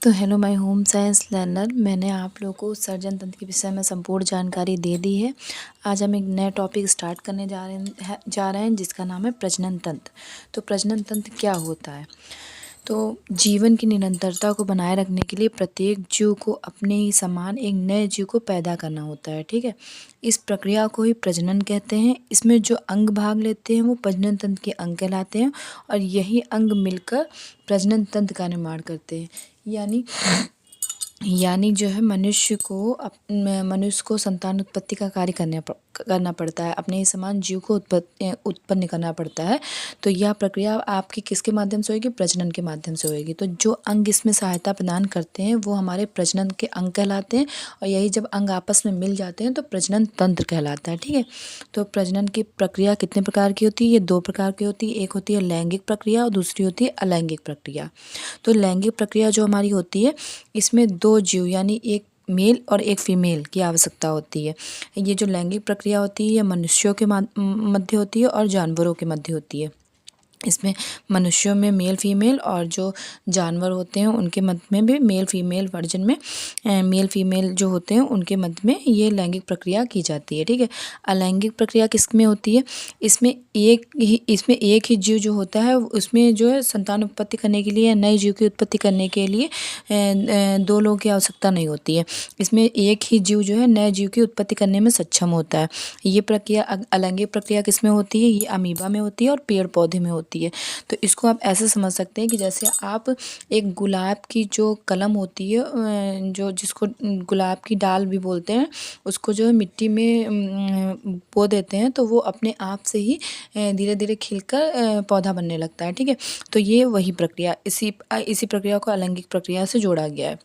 तो hello my home science learner, मैंने आप लोगों को सर्जन तंत्र के विषय में संपूर्ण जानकारी दे दी है। आज हम एक नया टॉपिक स्टार्ट करने जा रहे हैं जिसका नाम है प्रजनन तंत्र। तो प्रजनन तंत्र क्या होता है? तो जीवन की निरंतरता को बनाए रखने के लिए प्रत्येक जीव को अपने ही समान एक नए जीव को पैदा करना होता है। ठीक है, इस प्रक्रिया को ही प्रजनन कहते हैं। इसमें जो अंग भाग लेते हैं वो प्रजनन तंत्र के अंग कहलाते हैं और यही अंग मिलकर प्रजनन तंत्र का निर्माण करते हैं। यानी जो है मनुष्य को संतान उत्पत्ति का कार्य करना पड़ता है, अपने ही समान जीव को उत्पन्न करना पड़ता है। तो यह प्रक्रिया आपकी किसके माध्यम से होगी? प्रजनन के माध्यम से होगी। तो जो अंग इसमें सहायता प्रदान करते हैं वो हमारे प्रजनन के अंग कहलाते हैं और यही जब अंग आपस में मिल जाते हैं तो प्रजनन तंत्र कहलाता है। ठीक है, तो प्रजनन की प्रक्रिया कितने प्रकार की होती है? ये दो प्रकार की होती है। एक होती है लैंगिक प्रक्रिया और दूसरी होती है अलैंगिक प्रक्रिया। तो लैंगिक प्रक्रिया जो हमारी होती है इसमें दो जीव यानी एक मेल और एक फीमेल की आवश्यकता होती है। ये जो लैंगिक प्रक्रिया होती है ये मनुष्यों के मध्य होती है और जानवरों के मध्य होती है। इसमें मनुष्यों में मेल फीमेल और जो जानवर होते हैं उनके मध्य में भी मेल फीमेल वर्जन में मेल फीमेल जो होते हैं उनके मध्य में ये लैंगिक प्रक्रिया की जाती है। ठीक है, अलैंगिक प्रक्रिया किस में होती है? इसमें एक ही जीव जो होता है उसमें जो है संतान उत्पत्ति करने के लिए, नए जीव की उत्पत्ति करने के लिए दो लोगों की आवश्यकता नहीं होती है। इसमें एक ही जीव जो है नए जीव की उत्पत्ति करने में सक्षम होता है। ये प्रक्रिया अलैंगिक प्रक्रिया किस में होती है? ये अमीबा में होती है और पेड़ पौधे में होती है। तो इसको आप ऐसे समझ सकते हैं कि जैसे आप एक गुलाब की जो कलम होती है जो जिसको गुलाब की डाल भी बोलते हैं, उसको जो है मिट्टी में बो देते हैं तो वो अपने आप से ही धीरे धीरे खिलकर पौधा बनने लगता है। ठीक है, तो ये वही प्रक्रिया इसी प्रक्रिया को अलैंगिक प्रक्रिया से जोड़ा गया है।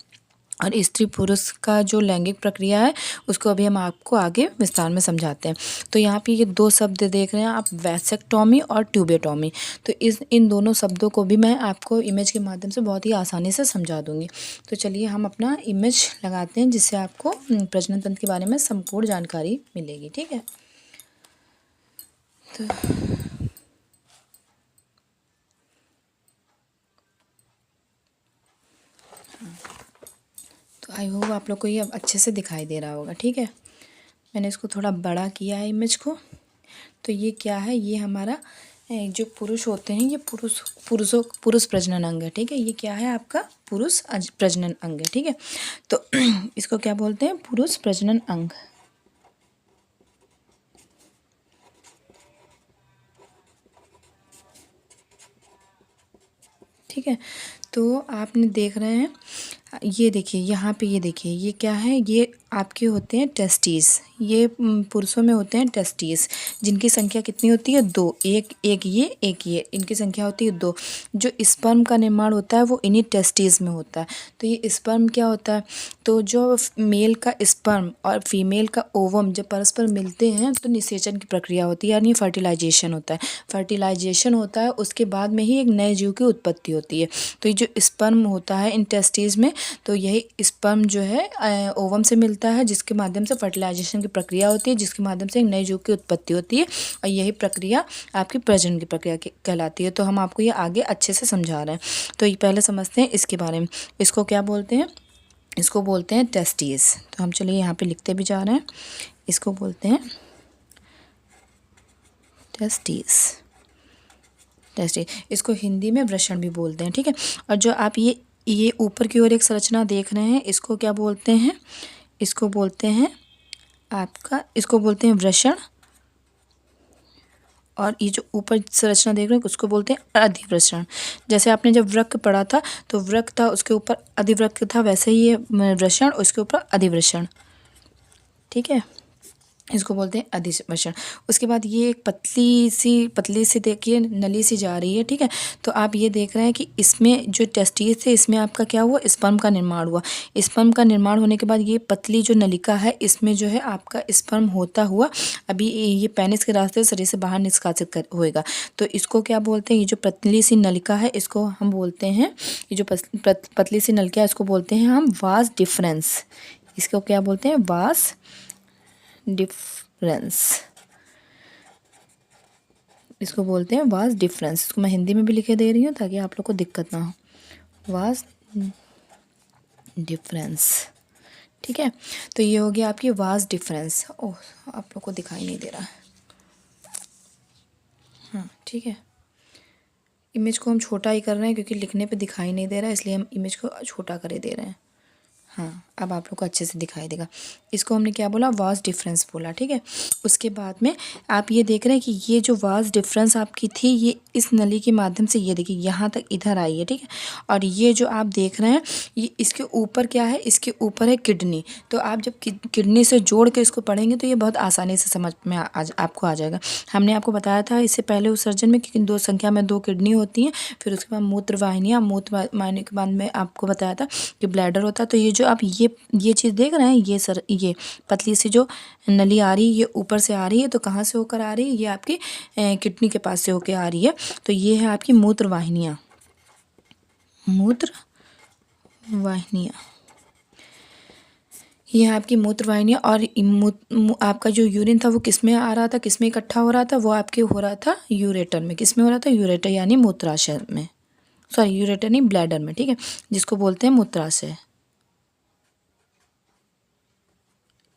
और स्त्री पुरुष का जो लैंगिक प्रक्रिया है उसको अभी हम आपको आगे विस्तार में समझाते हैं। तो यहाँ पे ये दो शब्द देख रहे हैं आप, वैसेक्टोमी और ट्यूबेटोमी। तो इन दोनों शब्दों को भी मैं आपको इमेज के माध्यम से बहुत ही आसानी से समझा दूंगी। तो चलिए हम अपना इमेज लगाते हैं जिससे आपको प्रजनन तंत्र के बारे में संपूर्ण जानकारी मिलेगी। ठीक है, तो आई होप आप लोग को ये अब अच्छे से दिखाई दे रहा होगा। ठीक है, मैंने इसको थोड़ा बड़ा किया है इमेज को। तो ये क्या है? ये हमारा जो पुरुष होते हैं ये पुरुष प्रजनन अंग है। ठीक है, ये क्या है? आपका पुरुष प्रजनन अंग है। ठीक है, तो इसको क्या बोलते हैं? पुरुष प्रजनन अंग। ठीक है, तो आपने देख रहे हैं ये देखिए यहाँ पे, ये देखिए ये क्या है? ये आपके होते हैं टेस्टिस। ये पुरुषों में होते हैं टेस्टिस जिनकी संख्या कितनी होती है? दो। एक ये इनकी संख्या होती है दो। जो स्पर्म का निर्माण होता है वो इन्हीं टेस्टिस में होता है। तो ये स्पर्म क्या होता है? तो जो मेल का स्पर्म और फीमेल का ओवम जब परस्पर मिलते हैं तो निषेचन की प्रक्रिया होती है यानी फर्टिलाइजेशन होता है। फर्टिलाइजेशन होता है उसके बाद में ही एक नए जीव की उत्पत्ति होती है। तो ये जो स्पर्म होता है इन टेस्टिस में, तो यही स्पर्म जो है ओवम से मिलता है जिसके माध्यम से फर्टिलाइजेशन की प्रक्रिया होती है जिसके माध्यम से एक नए जीव की उत्पत्ति होती है और यही प्रक्रिया आपकी प्रजनन की प्रक्रिया कहलाती है। तो हम आपको ये आगे अच्छे से समझा रहे हैं। तो ये पहले समझते हैं इसके बारे में। इसको क्या बोलते हैं? इसको बोलते हैं टेस्टिस। तो हम चलिए यहाँ पे लिखते भी जा रहे हैं। इसको बोलते हैं टेस्टिस। इसको हिंदी में वृषण भी बोलते हैं। ठीक है, और जो आप ये ऊपर की ओर एक संरचना देख रहे हैं इसको क्या बोलते हैं? इसको बोलते हैं इसको बोलते हैं वृषण। और ये जो ऊपर संरचना देख रहे हैं उसको बोलते हैं अधिवृषण। जैसे आपने जब वृक्क पढ़ा था तो वृक्क था उसके ऊपर अधिवृक्क था, वैसे ही ये वृषण उसके ऊपर अधिवृषण। ठीक है, इसको बोलते हैं अधिवृषण। उसके बाद ये एक पतली सी देखिए नली सी जा रही है। ठीक है, तो आप ये देख रहे हैं कि इसमें जो टेस्टिस थे इसमें आपका क्या हुआ? स्पर्म का निर्माण हुआ। स्पर्म का निर्माण होने के बाद ये पतली जो नलिका है इसमें जो है आपका स्पर्म होता हुआ अभी ये पेनिस के रास्ते शरीर से बाहर निष्कासित होएगा। तो इसको क्या बोलते हैं? ये जो पतली सी नलिका है इसको हम बोलते हैं, ये जो पतली सी नलिका है इसको बोलते हैं हम वास डिफरेंस। इसको क्या बोलते हैं? Vas deferens. इसको बोलते हैं वास डिफरेंस। इसको मैं हिंदी में भी लिखे दे रही हूँ ताकि आप लोग को दिक्कत ना हो। Vas deferens. ठीक है, तो ये हो गया आपकी वास्ट डिफरेंस। ओह, आप लोग को दिखाई नहीं दे रहा है। हाँ ठीक है, इमेज को हम छोटा ही कर रहे हैं क्योंकि लिखने पे दिखाई नहीं दे रहा है, इसलिए हम इमेज को छोटा करे दे रहे हैं। हाँ, अब आप लोग को अच्छे से दिखाई देगा। इसको हमने क्या बोला, वास्ट डिफरेंस बोला। ठीक है, उसके बाद में आप ये देख रहे हैं कि ये जो वास्ट डिफरेंस आपकी थी, ये इस नली के माध्यम से ये देखिए यहाँ तक इधर आई है। ठीक है, और ये जो आप देख रहे हैं, ये इसके ऊपर क्या है, इसके ऊपर है किडनी। तो आप जब किडनी से जोड़ के इसको पढ़ेंगे तो ये बहुत आसानी से समझ में आपको आ जाएगा। हमने आपको बताया था इससे पहले उस सर्जन में कि दो संख्या में दो किडनी होती हैं, फिर उसके बाद मूत्र वाहिनियाँ, मूत्र वाहिनी के बाद में आपको बताया था कि ब्लैडर होता है। तो ये जो आप ये चीज़ देख रहे हैं, ये पतली सी जो नली आ रही है, ये ऊपर से आ रही है। तो कहाँ से होकर आ रही है, ये आपकी किडनी के पास से होकर आ रही है। तो ये है आपकी मूत्र वाहिनियाँ, मूत्र वाहिनियाँ, ये है आपकी मूत्र वाहिनियाँ। और आपका जो यूरिन था वो किस में आ रहा था, किस में इकट्ठा हो रहा था, वो आपके हो रहा था यूरेटर में। किस में हो रहा था, यूरेटर यानी मूत्राशय में, सॉरी यूरेटर नहीं, ब्लैडर में। ठीक है, जिसको बोलते हैं मूत्राशय।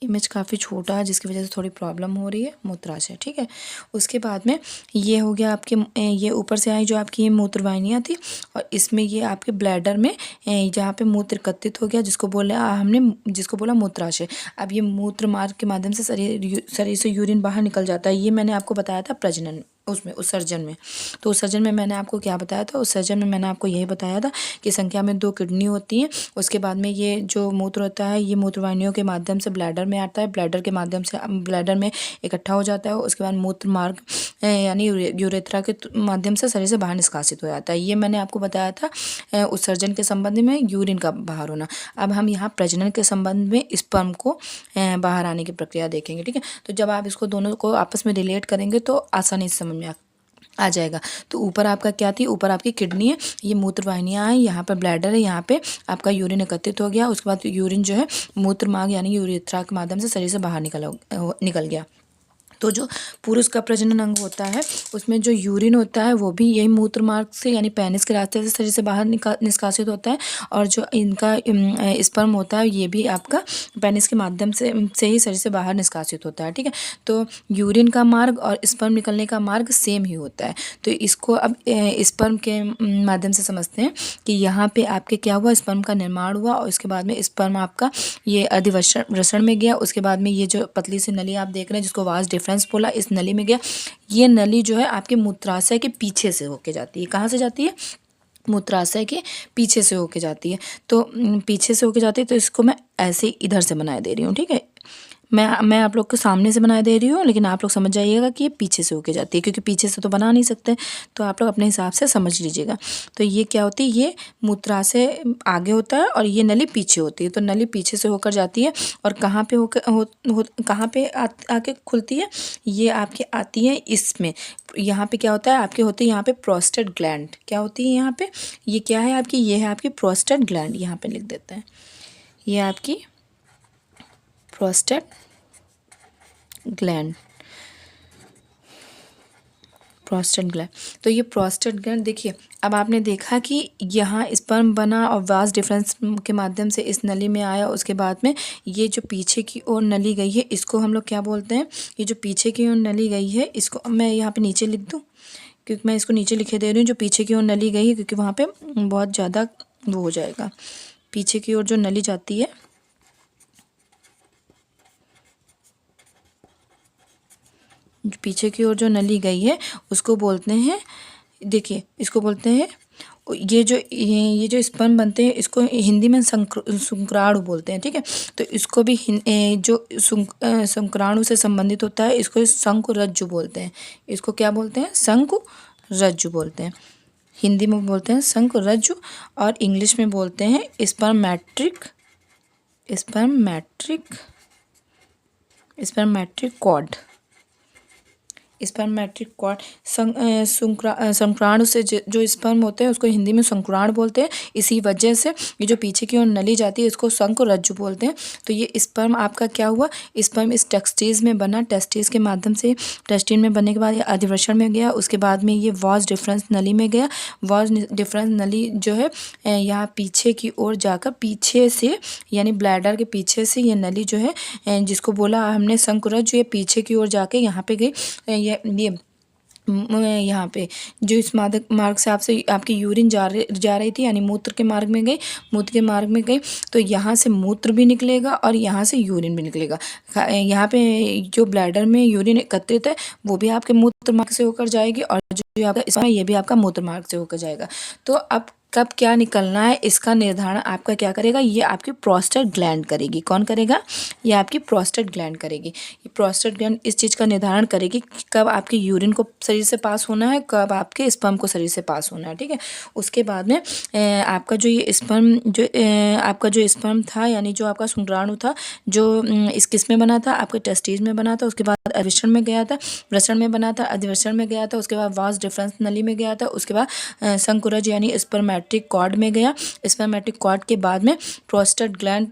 इमेज काफ़ी छोटा है जिसकी वजह से थोड़ी प्रॉब्लम हो रही है, मूत्राशय। ठीक है, उसके बाद में ये हो गया आपके, ये ऊपर से आई जो आपकी ये मूत्र वाहिनियाँ थी, और इसमें ये आपके ब्लैडर में जहाँ पे मूत्र एकत्रित हो गया, जिसको बोला मूत्राशय। अब ये मूत्र मार्ग के माध्यम से शरीर से यूरिन बाहर निकल जाता है। ये मैंने आपको बताया था प्रजनन उसमें, उस सर्जन में। तो उस सर्जन में मैंने आपको क्या बताया था, उस सर्जन में मैंने आपको यही बताया था कि संख्या में दो किडनी होती हैं। उसके बाद में ये जो मूत्र होता है, ये मूत्र वाहिनियों के माध्यम से ब्लैडर में आता है, ब्लैडर के माध्यम से ब्लैडर में इकट्ठा हो जाता है। उसके बाद मूत्र मार्ग यानी यूरेथ्रा के माध्यम से शरीर से बाहर निष्कासित हो जाता है। ये मैंने आपको बताया था उस सर्जन के संबंध में, यूरिन का बाहर होना। अब हम यहाँ प्रजनन के संबंध में स्पर्म को बाहर आने की प्रक्रिया देखेंगे। ठीक है, तो जब आप इसको दोनों को आपस में रिलेट करेंगे तो आसानी से समझ में आ जाएगा। तो ऊपर आपका क्या थी, ऊपर आपकी किडनी है, ये मूत्र वाहिनियाँ हैं, यहाँ पर ब्लैडर है, यहाँ पे आपका यूरिन एकत्रित हो गया। उसके बाद यूरिन जो है मूत्र मार्ग यानी यूरेथ्रा के माध्यम से शरीर से बाहर निकल गया। तो जो पुरुष का प्रजनन अंग होता है, उसमें जो यूरिन होता है वो भी यही मूत्र मार्ग से यानी पेनिस के रास्ते से शरीर से बाहर निष्कासित होता है। और जो इनका स्पर्म होता है, ये भी आपका पेनिस के माध्यम से ही शरीर से बाहर निष्कासित होता है। ठीक है, तो यूरिन का मार्ग और स्पर्म निकलने का मार्ग सेम ही होता है। तो इसको अब स्पर्म के माध्यम से समझते हैं कि यहाँ पे आपके क्या हुआ, स्पर्म का निर्माण हुआ, और उसके बाद में स्पर्म आपका ये अधिवृषण में गया। उसके बाद में ये जो पतली सी नली आप देख रहे हैं, जिसको वास्ट डिफरेंस बोला, इस नली में गया। ये नली जो है आपके मूत्राशय के पीछे से होके जाती है। कहाँ से जाती है, मूत्राशय के पीछे से होके जाती है। तो पीछे से होके जाती है, तो इसको मैं ऐसे इधर से बना दे रही हूँ। ठीक है, मैं आप लोग को सामने से बना दे रही हूँ, लेकिन आप लोग समझ जाइएगा कि ये पीछे से होके जाती है, क्योंकि पीछे से तो बना नहीं सकते। तो आप लोग अपने हिसाब से समझ लीजिएगा। तो ये क्या होती है, ये मूत्राशय आगे होता है और ये नली पीछे होती है। तो नली पीछे से होकर जाती है, और कहाँ पे कहाँ पे आके खुलती है, ये आपके आती है इसमें। यहाँ पे क्या होता है, आपके होते हैं यहाँ पे प्रोस्टेट ग्लैंड। क्या होती है यहाँ पे, ये क्या है आपकी, ये है आपकी प्रोस्टेट ग्लैंड। यहाँ पे लिख देते हैं, ये आपकी प्रोस्टेट ग्लैंड, प्रोस्टेट ग्लैंड। तो ये प्रोस्टेट ग्लैंड देखिए, अब आपने देखा कि यहाँ स्पर्म बना और वास्ट डिफरेंस के माध्यम से इस नली में आया। उसके बाद में ये जो पीछे की ओर नली गई है, इसको हम लोग क्या बोलते हैं, ये जो पीछे की ओर नली गई है, इसको मैं यहाँ पे नीचे लिख दूँ, क्योंकि मैं इसको नीचे लिखे दे रही हूँ, जो पीछे की ओर नली गई है, क्योंकि वहाँ पे बहुत ज़्यादा वो हो जाएगा। पीछे की ओर जो नली जाती है, पीछे की ओर जो नली गई है, उसको बोलते हैं, देखिए इसको बोलते हैं, ये जो स्पर्म बनते हैं, इसको हिंदी में शुक्राणु बोलते हैं। ठीक है, तो इसको भी जो शुक्राणु से संबंधित होता है, इसको शंकुरज्जु बोलते हैं। इसको क्या बोलते हैं, शंकुरज्जु बोलते हैं। हिंदी में बोलते हैं शंकुरज्जु, और इंग्लिश में बोलते हैं स्पर्मेट्रिक कॉर्ड, स्पर्मेटिक कॉर्ड शुक्राणु से जो स्पर्म होते हैं उसको हिंदी में शुक्राणु बोलते हैं। इसी वजह से ये जो पीछे की ओर नली जाती है इसको शंकुरज्जु बोलते हैं। तो ये स्पर्म आपका क्या हुआ, स्पर्म इस टेस्टिस में बना, टेस्टिस के माध्यम से टेस्टिन में बनने के बाद ये अधिवृषण में गया, उसके बाद में ये वॉज डिफरेंस नली में गया। वॉज डिफरेंस नली जो है यहाँ पीछे की ओर जाकर पीछे से यानी ब्लैडर के पीछे से ये नली जो है जिसको बोला हमने शंकुरज्जु, ये पीछे की ओर जाके यहाँ पे गई। ये यहाँ पे जो इस मार्ग से आपसे आपकी यूरिन जा रही थी यानी मूत्र के मार्ग में गई, मूत्र के मार्ग में गई तो यहाँ से मूत्र भी निकलेगा और यहाँ से यूरिन भी निकलेगा। यहाँ पे जो ब्लैडर में यूरिन एकत्रित है वो भी आपके मूत्र मार्ग से होकर जाएगी और जो आपका इसमें ये भी आपका मूत्र मार्ग से होकर जाएगा। तो अब कब क्या निकलना है इसका निर्धारण आपका क्या करेगा, ये आपकी प्रोस्टेट ग्लैंड करेगी। कौन करेगा, ये आपकी प्रोस्टेट ग्लैंड करेगी। ये प्रोस्टेट ग्लैंड इस चीज़ का निर्धारण करेगी कि कब आपके यूरिन को शरीर से पास होना है, कब आपके स्पर्म को शरीर से पास होना है। ठीक है, उसके बाद में आपका जो ये स्पर्म आपका जो स्पर्म था यानी जो आपका शुक्राणु था जो इस किस में बना था, आपके टेस्टिस में बना था, उसके बाद अधिवृषण में गया था, वृषण में बना था, अधिवृषण में गया था, उसके बाद वास डिफरेंस नली में गया था, उसके बाद शंकुरज यानी स्पर्मेटिक कॉर्ड में गया। स्पर्मेटिक कॉर्ड के बाद में प्रोस्टेट ग्लैंड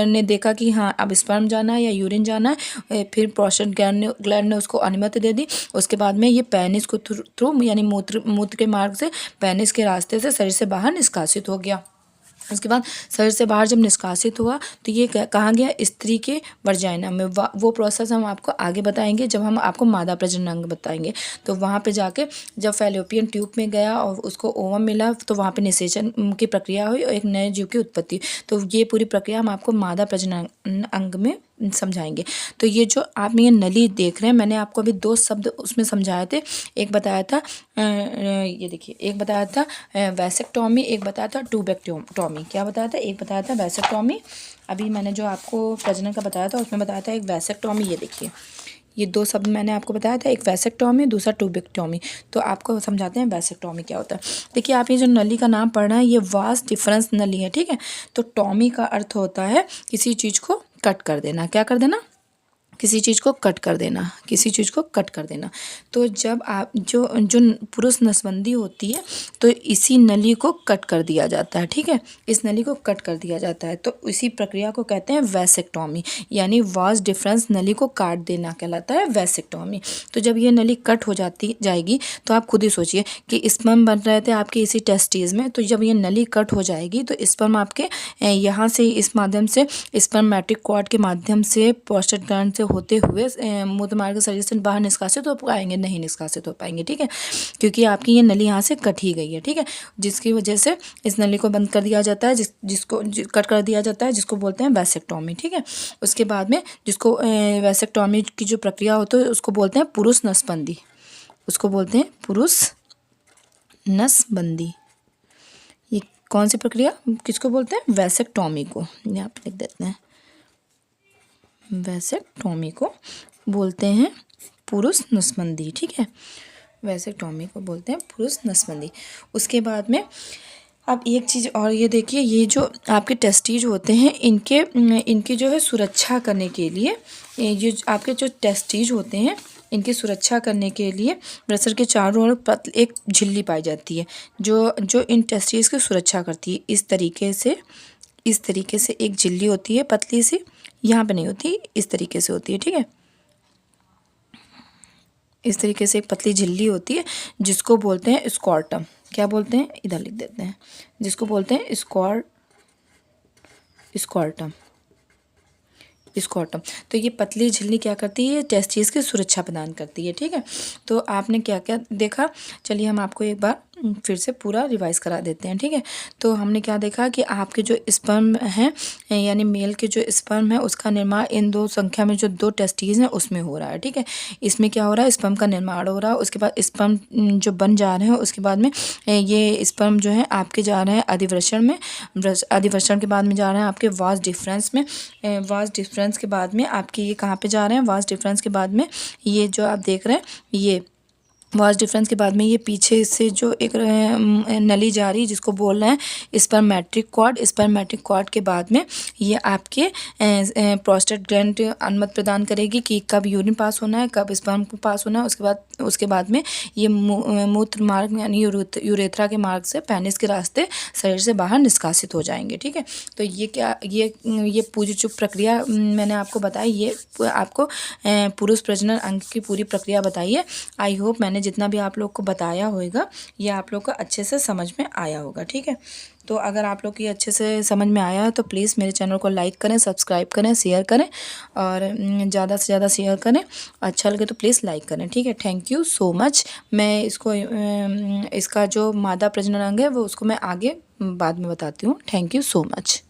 ने देखा कि हाँ अब स्पर्म जाना है या यूरिन जाना है, फिर प्रोस्टेट ग्लैंड ने उसको अनुमति दे दी। उसके बाद में ये पेनिस को थ्रू यानी मूत्र के मार्ग से पेनिस के रास्ते से शरीर से बाहर निष्कासित हो गया। उसके बाद शरीर से बाहर जब निष्कासित हुआ तो ये कहाँ गया, स्त्री के वर्जाइना में। वो प्रोसेस हम आपको आगे बताएंगे जब हम आपको मादा प्रजनन अंग बताएंगे। तो वहाँ पे जाके जब फैलोपियन ट्यूब में गया और उसको ओवम मिला तो वहाँ पे निषेचन की प्रक्रिया हुई और एक नए जीव की उत्पत्ति। तो ये पूरी प्रक्रिया हम आपको मादा प्रजनन अंग में समझाएंगे। तो ये जो आप ये नली देख रहे हैं, मैंने आपको अभी 2 शब्द उसमें समझाए थे। एक बताया था ये देखिए, एक बताया था वैसेक्टोमी, एक बताया था ट्यूबेक्टोमी। क्या बताया था, एक बताया था वैसेक्टोमी, अभी मैंने जो आपको प्रजनन का बताया था उसमें बताया था एक वैसेक्टोमी। ये देखिए, ये 2 शब्द मैंने आपको बताया था, एक वैसेक्टोमी दूसरा ट्यूबेक्टोमी। तो आपको समझाते हैं वैसेक्टोमी क्या होता है। देखिए, आप ये जो नली का नाम पढ़ रहे हैं ये वास डिफरेंस नली है। ठीक है, तो टॉमी का अर्थ होता है किसी चीज़ को कट कर देना। क्या कर देना, किसी चीज़ को कट कर देना, किसी चीज़ को कट कर देना। तो जब आप जो पुरुष नसबंदी होती है तो इसी नली को कट कर दिया जाता है। ठीक है, इस नली को कट कर दिया जाता है तो इसी प्रक्रिया को कहते हैं वैसेक्टोमी यानी वास डिफरेंस नली को काट देना कहलाता है वैसेक्टोमी। तो जब ये नली कट हो जाएगी तो आप खुद ही सोचिए कि स्पर्म बन रहे थे आपके इसी टेस्टिस में, तो जब ये नली कट हो जाएगी तो स्पर्म आपके यहाँ से इस माध्यम से स्पर्मेटिक कॉर्ड के माध्यम से प्रोस्टेट ग्लैंड से होते हुए मूत्र मार्ग शरीर से बाहर निष्कासित हो पाएंगे, नहीं निष्कासित हो पाएंगे। ठीक है, क्योंकि आपकी ये नली यहाँ से कट ही गई है। ठीक है, जिसकी वजह से इस नली को बंद कर दिया जाता है, जिसको कट कर दिया जाता है, जिसको बोलते हैं वैसेक्टोमी। ठीक है, उसके बाद में जिसको वैसेक्टोमी की जो प्रक्रिया होती है उसको बोलते हैं पुरुष नसबंदी, उसको बोलते हैं पुरुष नसबंदी। ये कौन सी प्रक्रिया किसको बोलते हैं, वैसेक्टोमी को। यहाँ पे लिख देते हैं, वैसेक्टोमी को बोलते हैं पुरुष नसबंदी। ठीक है, वैसेक्टोमी को बोलते हैं पुरुष नसबंदी। उसके बाद में अब एक चीज़ और ये देखिए, ये जो आपके टेस्टिज होते हैं इनकी जो है सुरक्षा करने के लिए, ये आपके जो टेस्टिज होते हैं इनकी सुरक्षा करने के लिए ब्रेस्ट के चारों ओर एक झिल्ली पाई जाती है जो इन टेस्टिज की सुरक्षा करती है। इस तरीके से एक झिल्ली होती है पतली सी, यहाँ पे नहीं होती, इस तरीके से होती है। ठीक है, इस तरीके से एक पतली झिल्ली होती है जिसको बोलते हैं स्कॉर्टम। क्या बोलते हैं, इधर लिख देते हैं, जिसको बोलते हैं स्कॉर्टम। तो ये पतली झिल्ली क्या करती है, टेस्टिस की सुरक्षा प्रदान करती है। ठीक है, तो आपने क्या क्या देखा, चलिए हम आपको एक बार फिर से पूरा रिवाइज करा देते हैं। ठीक है, तो हमने क्या देखा कि आपके जो स्पर्म हैं यानी मेल के जो स्पर्म है उसका निर्माण इन 2 संख्या में जो 2 टेस्टिस हैं उसमें हो रहा है। ठीक है, इसमें क्या हो रहा है, स्पर्म का निर्माण हो रहा है। उसके बाद स्पर्म जो बन जा रहे हैं उसके बाद में ये स्पर्म जो है आपके जा रहे हैं अधिवृषण में, अधिवृषण के बाद में जा रहे हैं आपके वास डिफरेंस में, वास डिफरेंस के बाद में आपके ये कहाँ पे जा रहे हैं, वास डिफरेंस के बाद में ये जो आप देख रहे हैं वास डिफरेंस के बाद में ये पीछे से जो एक नली जा रही है जिसको बोल रहे हैं स्पर्मेट्रिक कॉर्ड, स्पर्मेट्रिक कॉर्ड के बाद में ये आपके प्रोस्टेट ग्लैंड अनुमति प्रदान करेगी कि कब यूरिन पास होना है, कब स्पर्म पास होना है। उसके बाद में ये मूत्र मार्ग यानी यूरेथ्रा के मार्ग से पेनिस के रास्ते शरीर से बाहर निष्कासित हो जाएंगे। ठीक है, तो ये पूरी जो प्रक्रिया मैंने आपको बताई, ये आपको पुरुष प्रजनन अंग की पूरी प्रक्रिया बताई है। आई होप मैंने जितना भी आप लोग को बताया होगा ये आप लोग को अच्छे से समझ में आया होगा। ठीक है, तो अगर आप लोग की अच्छे से समझ में आया है तो प्लीज़ मेरे चैनल को लाइक करें, सब्सक्राइब करें, शेयर करें और ज़्यादा से ज़्यादा शेयर करें। अच्छा लगे तो प्लीज़ लाइक करें। ठीक है, थैंक यू सो मच। मैं इसका जो मादा प्रजनन अंग है वो उसको मैं आगे बाद में बताती हूँ। Thank you so much.